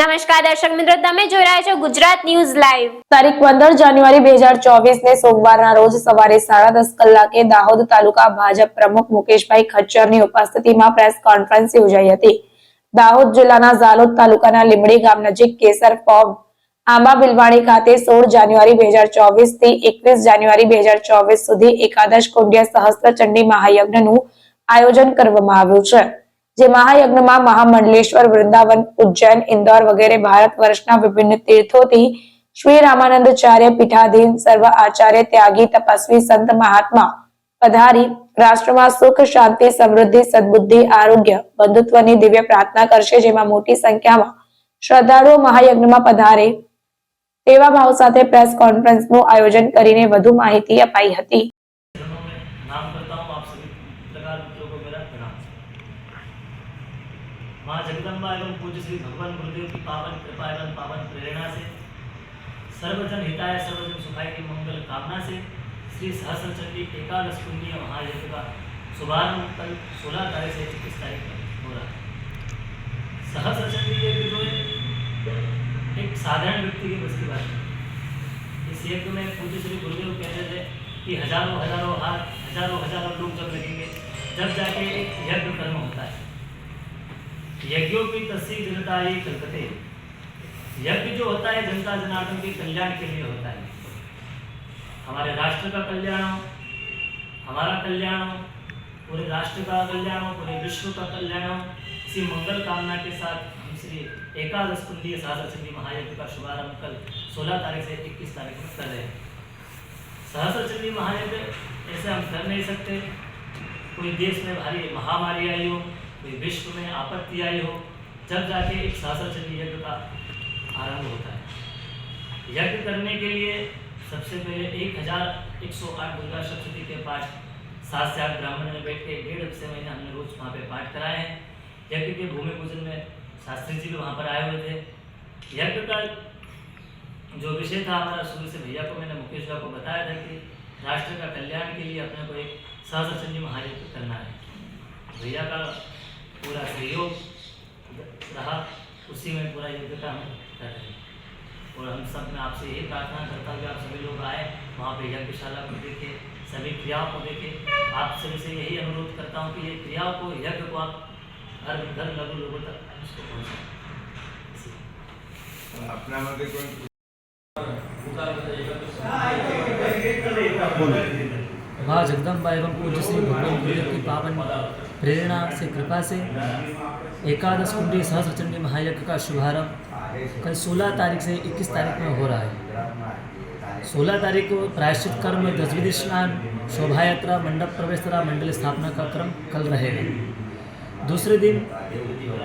નમસ્કાર દર્શક મિત્રો, તમે જોઈ રહ્યા છો ગુજરાત ન્યૂઝ લાઈવ। તારીખ 15 જાન્યુઆરી 2024 ને સોમવારના રોજ સવારે 10:30 કલાકે દાહોદ તાલુકા ભાજપ પ્રમુખ મુકેશભાઈ ખચ્ચરની ઉપસ્થિતિમાં પ્રેસ કોન્ફરન્સ યોજાઈ હતી। દાહોદ જિલ્લાના ઝાલોદ તાલુકાના લીમડી ગામ નજીક કેસર ફોર્મ આંબા બિલવાણી ખાતે 16 જાન્યુઆરી 2024 થી 21 જાન્યુઆરી 2024 સુધી એકાદશ કુંડિયા સહસ્ત્રચંડી મહાયજ્ઞનું આયોજન કરવામાં આવ્યું છે। જે મહાયજ્ઞમાં મહામંડલેશ્વર, વૃંદાવન, ઉજ્જૈન, इंदौर वगैरह भारत वर्षના વિભિન્ન તીર્થોથી શ્રી રામાનંદાચાર્ય પીઠાધીન સર્વ આચાર્ય ત્યાગી તપસ્વી સંત મહાત્મા પધારી રાષ્ટ્રમાં સુખ, શાંતિ, સમૃદ્ધિ, સદબુદ્ધિ, આરોગ્ય, બંધુત્વની દિવ્ય પ્રાર્થના કરશે। જેમાં મોટી સંખ્યામાં શ્રદ્ધાળુઓ મહાયજ્ઞમાં પધારે તેવા ભાવ સાથે પ્રેસ કોન્ફરન્સનું આયોજન કરીને વધુ માહિતી અપાઈ હતી। माँ जगदम्बा एवं पूज्य श्री भगवान गुरुदेव की पावन कृपा एवं पावन प्रेरणा से सर्वजन हिताय सर्वजन सुखाय की मंगल कामना से श्री सहस्त्रचंडी एकादश पुण्य महायज्ञ का शुभारंभ कल 16 तारीख से 21 तारीख तक हो रहा है। सहस्त्रचंडी यज्ञ जो है एक साधारण व्यक्ति की बस की बात है। इस यज्ञ में पूज्य श्री गुरुदेव कहते थे कि हजारों हजारों हाथ, हजारों हजारों लोग जब लगेंगे, जब जाके एक यज्ञ कर्म होता है। यज्ञों की तस्सी जनता ये कलकते। यज्ञ जो होता है जनता जनार्दन के कल्याण के लिए होता है। हमारे राष्ट्र का कल्याण हो, हमारा कल्याण हो, पूरे राष्ट्र का कल्याण हो, पूरे विश्व का कल्याण हो, इसी मंगल कामना के साथ हम श्री एकादश कुंडीय सहस्त्रचंडी महायज्ञ का शुभारंभ कल 16 तारीख से 21 तारीख तक कर रहे हैं। सहस्त्रचंडी महायज्ञ ऐसे हम कर नहीं सकते। कोई देश में भारी महामारी आई हो, कोई विश्व में आपत्ति आई हो, जब जाके एक सहस्त्रचंडी यज्ञ का आरंभ होता है। यज्ञ करने के लिए सबसे पहले 1108 दुर्गा सप्तशती के पाठ 7 से 8 ब्राह्मण में बैठ के 1.5 से महीने हमने रोज वहाँ पे पाठ कराए हैं। यज्ञ के भूमि पूजन में शास्त्री जी भी वहाँ पर आए हुए थे। यज्ञ का जो विषय था हमारा शुरू से भैया को मैंने मुकेश भाई को बताया था कि राष्ट्र का कल्याण के लिए अपने को एक सहस्त्रचंडी महायज्ञ करना है। भैया का पूरा सहयोग रहा, उसी में पूरा यज्ञ का हम कर रहे हैं। और हम सब में आपसे यही प्रार्थना करता हूँ कि आप सभी लोग आए, वहाँ पे यज्ञशाला को देखें, सभी क्रियाओं को देखें। आप सभी से यही अनुरोध करता हूँ कि ये क्रियाओं को, यज्ञ को आप हर घर लघु लोगों तक उसको पहुँचाएं। अपना मध्य कोई माँ जगदम्बा एवं पूज्य श्री भगवान गुरुदेव की पावन प्रेरणा से कृपा से एकादश कुंडी सहस्त्रचंडी महायज्ञ का शुभारंभ कल 16 तारीख से 21 तारीख में हो रहा है। 16 तारीख को प्रायश्चित कर्म, दशविधि स्नान, शोभा यात्रा, मंडप प्रवेश तथा मंडल स्थापना का क्रम कल रहेगा। दूसरे दिन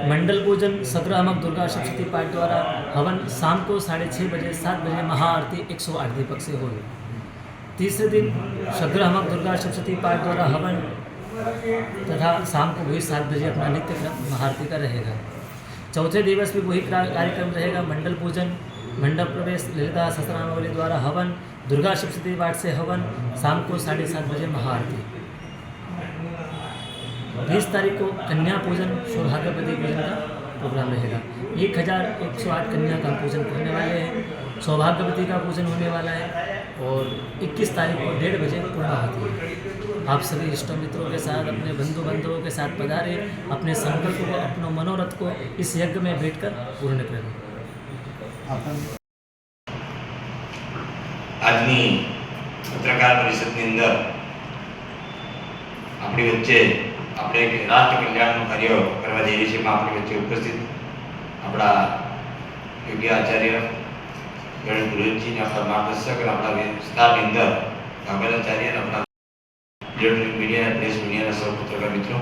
मंडल पूजन, सग्रामक दुर्गा सप्तशती पाठ द्वारा हवन शाम को 6:30 बजे 7 बजे महाआरती 108 दीपक से होगी। तीसरे दिन सग्रामक दुर्गा सप्तशती पाठ द्वारा हवन तथा शाम को वही 7 बजे अपना नित्य क्रम महाआरती का रहेगा। चौथे दिवस भी वही कार्यक्रम रहेगा। मंडल पूजन, मंडप प्रवेश, ललिता सहस्रनामावली द्वारा हवन, दुर्गा सप्तशती पाठ से हवन, शाम को 7:30 बजे महाआरती। 20 तारीख को कन्या पूजन, सौभाग्यवती पूजन का प्रोग्राम रहेगा। 1108 कन्या का पूजन करने वाले हैं। सौभाग्यवती का पूजन होने वाला है और 21 तारीख को 1:30 बजे पूर्णाहुति है। आप सभी इष्ट मित्रों के साथ, अपने बंधु बांधवों के साथ पधारे, अपने संकल्प को, अपने मनोरथ को इस यज्ञ में बैठकर पूर्ण करें। આજની પત્રકાર પરિષદની અંદર આપણી વચ્ચે આપણે એક રાષ્ટ્ર કલ્યાણનું કાર્ય કરવા જઈ રહી છીએ। આપણી વચ્ચે ઉપસ્થિત આપણા યોગ્ય આચાર્ય ગણેશ ગુરુજીને આપણા માર્ગદર્શક અને આપણા વિસ્તારની અંદર કાગલાચાર્ય અને આપણા ઇલેક્ટ્રોનિક મીડિયા, પ્રેસ મીડિયાના સૌ પત્રકાર મિત્રો,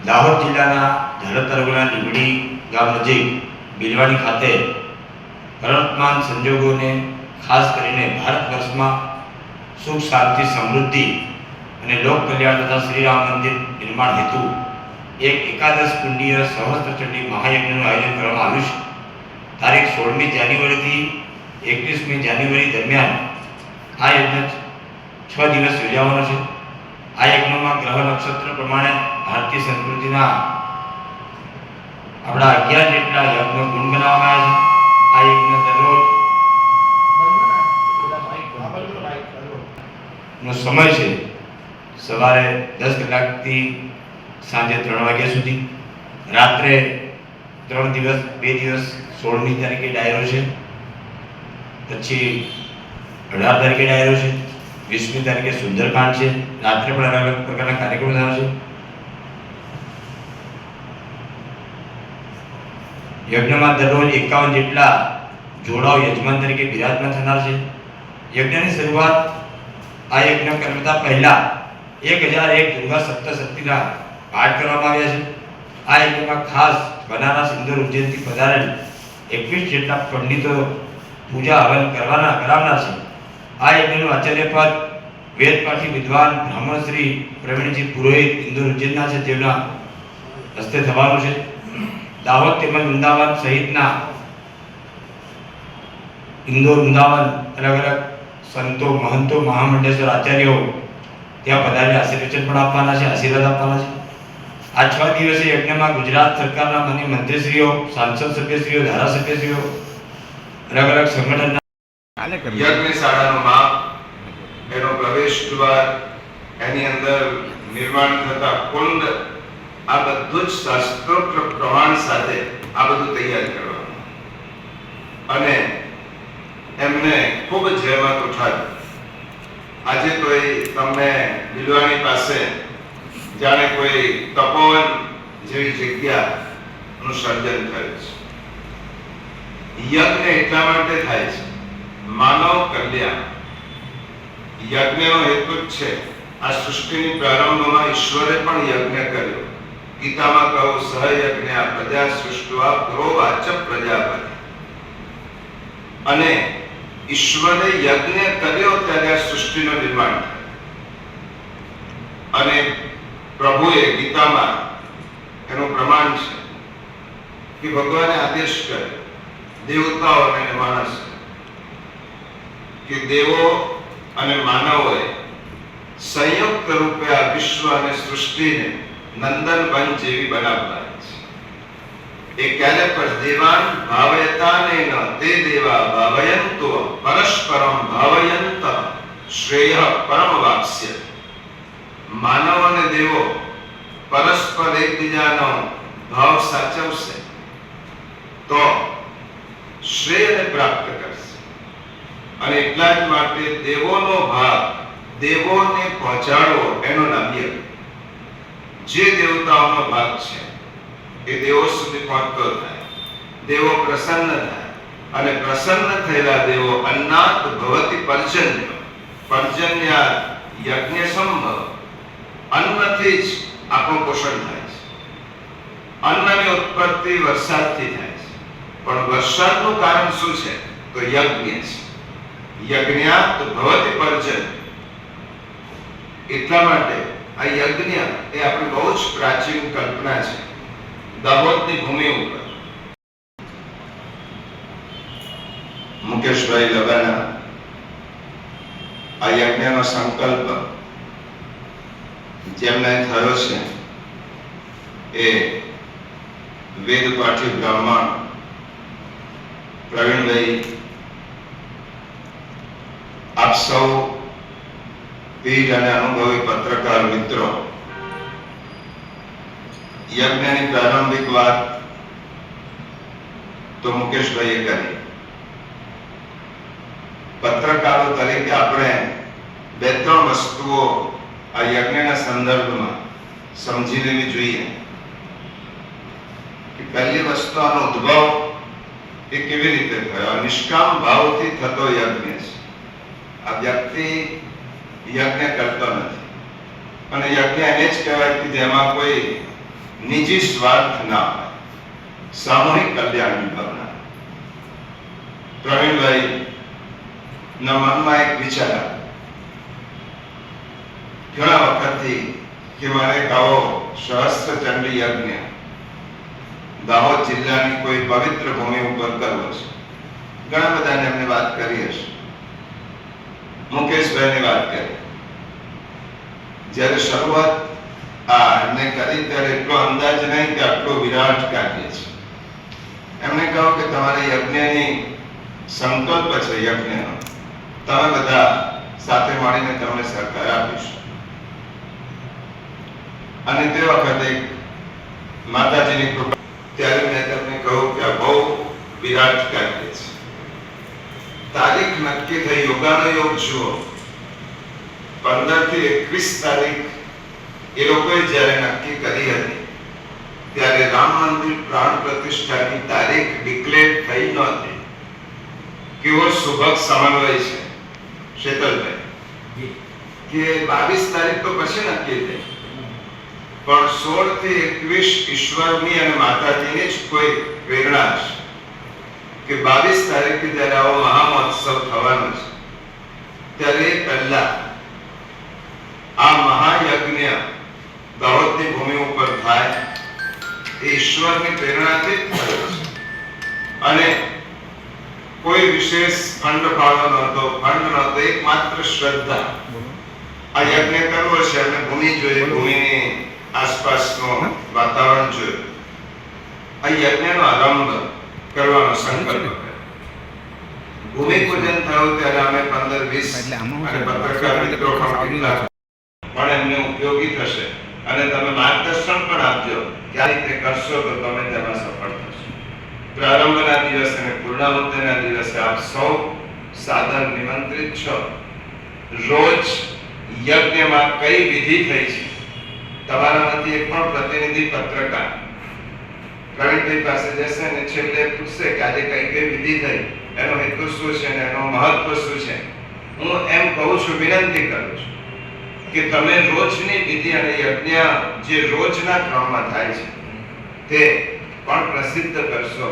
દાહોદ જિલ્લાના ઝાલોદ તાલુકાના લીમડી ગામ નજીક બિલવાણી ખાતે વર્તમાન સંજોગોને ખાસ કરીને ભારત વર્ષમાં સુખ, શાંતિ, સમૃદ્ધિ અને લોક કલ્યાણ તથા શ્રીરામ મંદિર નિર્માણ હેતુ એક એકાદશ કુંડીય સહસ્ત્રચંડી મહાયજ્ઞનું આયોજન કરવામાં આવ્યું છે। તારીખ 16મી જાન્યુઆરીથી 21મી જાન્યુઆરી દરમિયાન આ યજ્ઞ 6 દિવસ યોજાવાનો છે। આ યજ્ઞમાં ગ્રહ નક્ષત્ર પ્રમાણે ભારતીય સંસ્કૃતિના આપણા 11 જેટલા યજ્ઞ ગુણ બનાવવામાં આવ્યા છે. આ યજ્ઞ દરરોજ નો સમય છે સવારે 10 કલાકથી સાંજે 3 વાગ્યા સુધી. રાત્રે 3 દિવસ 2 દિવસ 16મી તારીખે ડાયરો છે, પછી 18 તારીખે ડાયરો છે, 20મી તારીખે સુંદરકાંડ છે. રાત્રે પણ અલગ અલગ પ્રકારના કાર્યક્રમો થયા છે. યજ્ઞમાં દરરોજ 51 જેટલા જોડાઓ યજમાન તરીકે બિરાજમાન થનાર છે. યજ્ઞની શરૂઆત આ યજ્ઞ કરતા પહેલા 1001 દુર્ગા સપ્તશતીના પાઠ કરવામાં આવ્યા છે. આ યજ્ઞમાં ખાસ બનારસ ઇન્દોર ઉજ્જૈનથી પધારેલ 21 જેટલા પંડિતો પૂજા હવન કરાવનાર છે. આ યજ્ઞનું આચાર્ય પદ વેદપાઠી વિદ્વાન બ્રાહ્મણ શ્રી પ્રવીણજી પુરોહિત ઇન્દોર ઉજ્જૈનના છે, જેમના હસ્તે થવાનું છે. દાહોદ તેમજ વૃંદાવન સહિતના ઇન્દોર વૃંદાવન અલગ અલગ સંતો મહંતો મહામંડલેશ્વર આચાર્યો ત્યાં પધારીને આશીર્વચન પણ આપવાના છે, આશીર્વાદ આપવાના છે. આ 6 દિવસીય યજ્ઞમાં ગુજરાત સરકારના માન્ય મંત્રીશ્રીઓ, સાંસદ સભ્યશ્રીઓ, ધારાસભ્યશ્રીઓ, અલગ અલગ સંગઠનના યજ્ઞશાળાનો માપ, એનો પ્રવેશ દ્વાર, એની અંદર નિર્માણ થતા કુંડ, આ બધું જ શાસ્ત્રોક્ત પ્રમાણ સાથે આ બધું તૈયાર કરવાનું. અને એમને ખૂબ જહેમત ઉઠાવી. આજે તો એ તમને બિલવાણી પાસે જાણે કોઈ તપોવન જેવી જગ્યાનું સર્જન થયું છે. યજ્ઞ એટલા માટે થાય છે માનવ કલ્યાણ. યજ્ઞનો હેતુ જ છે, આ સૃષ્ટિની પ્રારંભમાં ઈશ્વરે પણ યજ્ઞ કર્યો. ગીતામાં કહું સહયજ્ઞ પ્રજા સૃષ્ટવા પુરોવાચ પ્રજાપતિ. અને ઈશ્વરે યજ્ઞ કર્યો ત્યારે આ સૃષ્ટિનું નિર્માણ થયું. અને પ્રભુએ ગીતામાં એનું પ્રમાણ છે કે ભગવાને આદેશ કર્યો દેવતાઓ અને માણસ કે દેવો અને માનવોએ સંયુક્ત રૂપે આ વિશ્વ અને સૃષ્ટિને નંદનવન જેવી બનાવવાની છે. એ ક્યારે પર દેવાન ભાવયતાને ન તે દેવા ભાવયંતો પરસ્પરમ ભાવયંત શ્રેય પરમ વાક્ય. માનવ અને દેવો પરસ્પર એકબીજાનો ભાવ સાચવશે તો શ્રેયને પ્રાપ્ત કરશે. અને એટલા જ માટે દેવોનો ભાગ દેવોને પહોંચાડવો એનું નામ યજ્ઞ. જે દેવતાઓનો ભાગ છે એ દેવો સુધી પહોંચતો થાય, દેવો પ્રસન્ન થાય. અને પ્રસન્ન થયેલા દેવો અન્નાત ભવતિ પર્જન્ય, પર્જન્ય યજ્ઞ સંભવ. અન્નથી જ આપણું પોષણ થાય છે. અન્નની ઉત્પત્તિ વરસાદથી થાય છે, પણ વરસાદનું કારણ શું છે? તો યજ્ઞ છે. યજ્ઞાત ભવતિ પર્જન્ય. એટલા માટે આ યજ્ઞ એ આપણી બહુ જ પ્રાચીન કલ્પના છે. દાહોદની ભૂમિ ઉપર મુકેશભાઈ લવાના આ યજ્ઞનો સંકલ્પ જેમને થયો છે એ વેદપાઠી બ્રાહ્મણ પ્રવીણભાઈ, આપ સૌ પીઠ અને અનુભવી પત્રકાર મિત્રો, યજ્ઞની પ્રારંભિક વાત તો મુકેશભાઈએ કરી. પત્રકારો તરીકે આપણે 2-3 વસ્તુઓ આ યજ્ઞના સંદર્ભમાં સમજી લેવી જોઈએ. કે પહેલી વસ્તુ આનો ઉદ્ભવ એ કેવી રીતે થયો. નિષ્કામ ભાવથી થતો યજ્ઞ છે. આ વ્યક્તિ યજ્ઞ કરતો નથી. અને યજ્ઞ એને જ કહેવાય કે જેમાં કોઈ નિજી સ્વાર્થ ના હોય, સામૂહિક કલ્યાણની ભાવના. પ્રવીણભાઈ ના મનમાં એક વિચાર ઘણા વખતથી કે મારે આવો સહસ્ત્ર ચંડી યજ્ઞ દાહોદ જિલ્લાની કોઈ પવિત્ર ભૂમિ ઉપર કરવો છે. ઘણા બધાને એમને વાત કરી હશે. મુકેશભાઈની વાત કરી. જ્યારે શરૂઆત એમને કરી ત્યારે એટલો અંદાજ નહીં કે આટલો વિરાટ કાર્ય છે. એમણે કહ્યું કે તમારા યજ્ઞની સંકલ્પ છે યજ્ઞનો, તમે બધા સાથે મળીને તમને સહકાર આપીશું. અને તે વખતે માતાજીની કૃપા, ત્યારે મેં તમને કહ્યું કે આ બહુ વિરાટ કાર્ય છે. તારીખ નક્કી થઈ, યોગાનો યોગ જુઓ, 15 થી 21 તારીખ એ લોકોએ જ્યારે નક્કી કરી હતી ત્યારે રામ મંદિર પ્રાણ પ્રતિષ્ઠાની તારીખ ડિક્લેર થઈ નહોતી. કેવો સુભગ સમન્વય છે શેતલભાઈ, કે 22 તારીખ તો પછી નક્કી થઈ, પણ 16 થી 21 ઈશ્વરની અને માતાજીની જ કોઈ પ્રેરણા છે કે 22 તારીખે જ્યારે આવો મહામહોત્સવ થવાનો છે, ત્યારે પહેલા આ મહાયજ્ઞ દાહોદની ભૂમિ ઉપર થાય એ ઈશ્વરની પ્રેરણાથી જ થયો છે. અને કોઈ વિશેષ ફંડ ફાળો નહોતો, એકમાત્ર શ્રદ્ધા. આ યજ્ઞ કરવો છે, એમને ભૂમિ જોઈએ, ભૂમિની આસપાસનું વાતાવરણ જોયું. આ યજ્ઞનો આરંભ કરવાનો સંકલ્પ કર્યો. ભૂમિ પૂજન થયું ત્યારે અમે 15-20 અને પત્રકાર મિત્રો પણ એમને ઉપયોગી થશે અને તમે માર્ગદર્શન પણ આપજો કે આ રીતે કરશો તો તમે તેમાં સફળ થશો. પ્રારંભના દિવસે અને પૂર્ણાહુતિના દિવસે આપ સૌ સાદર નિમંત્રિત છો. રોજ યજ્ઞમાં કઈ વિધિ થઈ છે, તમારામાંથી એક પણ પ્રતિનિધિ પત્રકાર પ્રવીણભાઈ પાસે જશે અને છેલ્લે પૂછશે કે આજે કઈ કઈ વિધિ થઈ, એનો હેતુ શું છે અને એનું મહત્વ શું છે. હું એમ કહું છું, વિનંતી કરું છું કે તમે રોજની વિધિ અને યજ્ઞ જે રોજના ક્રમમાં થાય છે તે પણ પ્રસિદ્ધ કરશો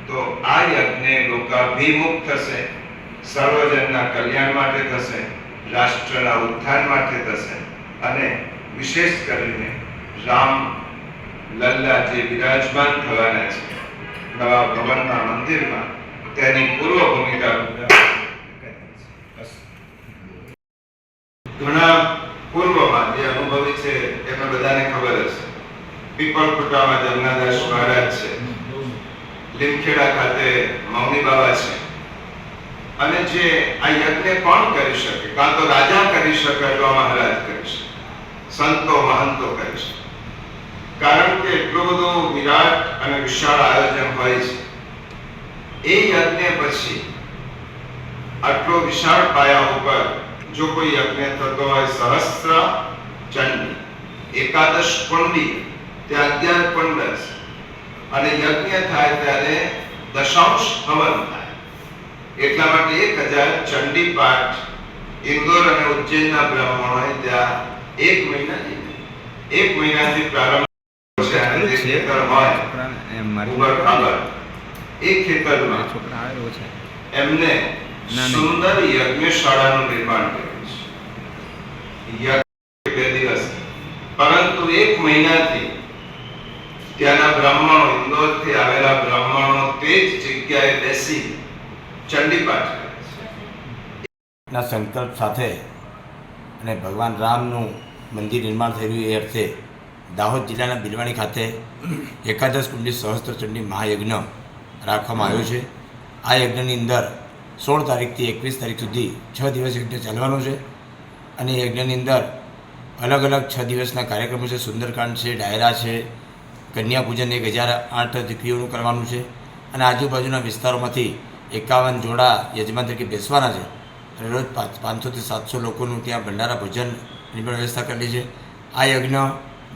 તો આ યજ્ઞ લોકાભિમુખ થશે, સર્વજનના કલ્યાણ માટે થશે, રાષ્ટ્રના ઉત્થાન માટે થશે અને વિશેષ કરીને રામ લલ્લા જે વિરાજમાન થવાના છે નવા ભવનના મંદિરમાં, તેની પૂર્વ ભૂમિકા ઘણા પૂર્વમાં જે અનુભવી છે એમને બધાને ખબર હશે. પીપળખુટામાં જમનાદાસ મહારાજ છે, લીમખેડા ખાતે મૌની બાબા છે. અને જે આ યજ્ઞ કોણ કરી શકે? કાં તો રાજા કરી શકે અથવા મહારાજ કરી શકે, સંતો મહંતો કરી શકે. કારણ કે એટલું બધું વિરાટ અને વિશાળ આયોજન હોય છે. એ યજ્ઞ પછી આટલો વિશાળ પાયા ઉપર જો કોઈ યજ્ઞ થતો હોય, સહસ્ત્ર ચંડી, એકાદશ કુંડી, ત્યાં 11 કુંડ છે અને યજ્ઞ થાય ત્યારે દશાંશ હવન થાય. એટલા માટે 1000 ચંડી પાઠ ઇન્દોર અને ઉજ્જૈનના બ્રાહ્મણોએ ત્યાં 1 મહિનાથી પ્રારંભ છે. અને જે ખેતર હોય ઉબરખાબર, એ ખેતરમાં એમને સુંદર યજ્ઞશાળાનું નિર્માણ કર્યું છે. યજ્ઞ 2 દિવસ, પરંતુ 1 મહિનાથી ત્યાંના બ્રાહ્મણો, ઇન્દોરથી આવેલા બ્રાહ્મણો તે જ જગ્યાએ બેસી ચંડીપાઠ કરે છે. ના સંકલ્પ સાથે અને ભગવાન રામનું મંદિર નિર્માણ થઈ રહ્યું એ અર્થે દાહોદ જિલ્લાના બિલવાણી ખાતે એકાદશ કુંડી સહસ્ત્ર ચંડી મહાયજ્ઞ રાખવામાં આવ્યો છે. આ યજ્ઞની અંદર 16 તારીખથી 21 તારીખ સુધી 6 દિવસ યજ્ઞ ચાલવાનો છે અને યજ્ઞની અંદર અલગ અલગ 6 દિવસના કાર્યક્રમો છે. સુંદરકાંડ છે, ડાયરા છે, કન્યા પૂજન 1008 દીકરીઓનું કરવાનું છે અને આજુબાજુના વિસ્તારોમાંથી 51 જોડા યજમાન તરીકે બેસવાના છે અને રોજ 500 થી 700 લોકોનું ત્યાં ભંડારા ભોજનની પણ વ્યવસ્થા કરેલી છે. આ યજ્ઞ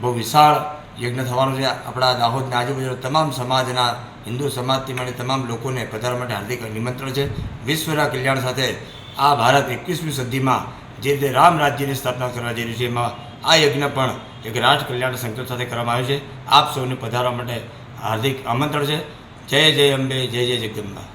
બહુ વિશાળ યજ્ઞ થવાનું છે. આપણા દાહોદના આજુબાજુના તમામ સમાજના, હિન્દુ સમાજથી માંડી તમામ લોકોને પધારવા માટે હાર્દિક નિમંત્રણ છે. વિશ્વના કલ્યાણ સાથે આ ભારત 21મી સદીમાં જે રીતે રામ રાજ્યની સ્થાપના કરવા જઈ રહ્યું છે, એમાં આ યજ્ઞ પણ એક રાષ્ટ્ર કલ્યાણ સંકલ્પ સાથે કરવામાં આવ્યો છે. આપ સૌને પધારવા માટે હાર્દિક આમંત્રણ છે. જય જય અંબે, જય જય જગદંબા.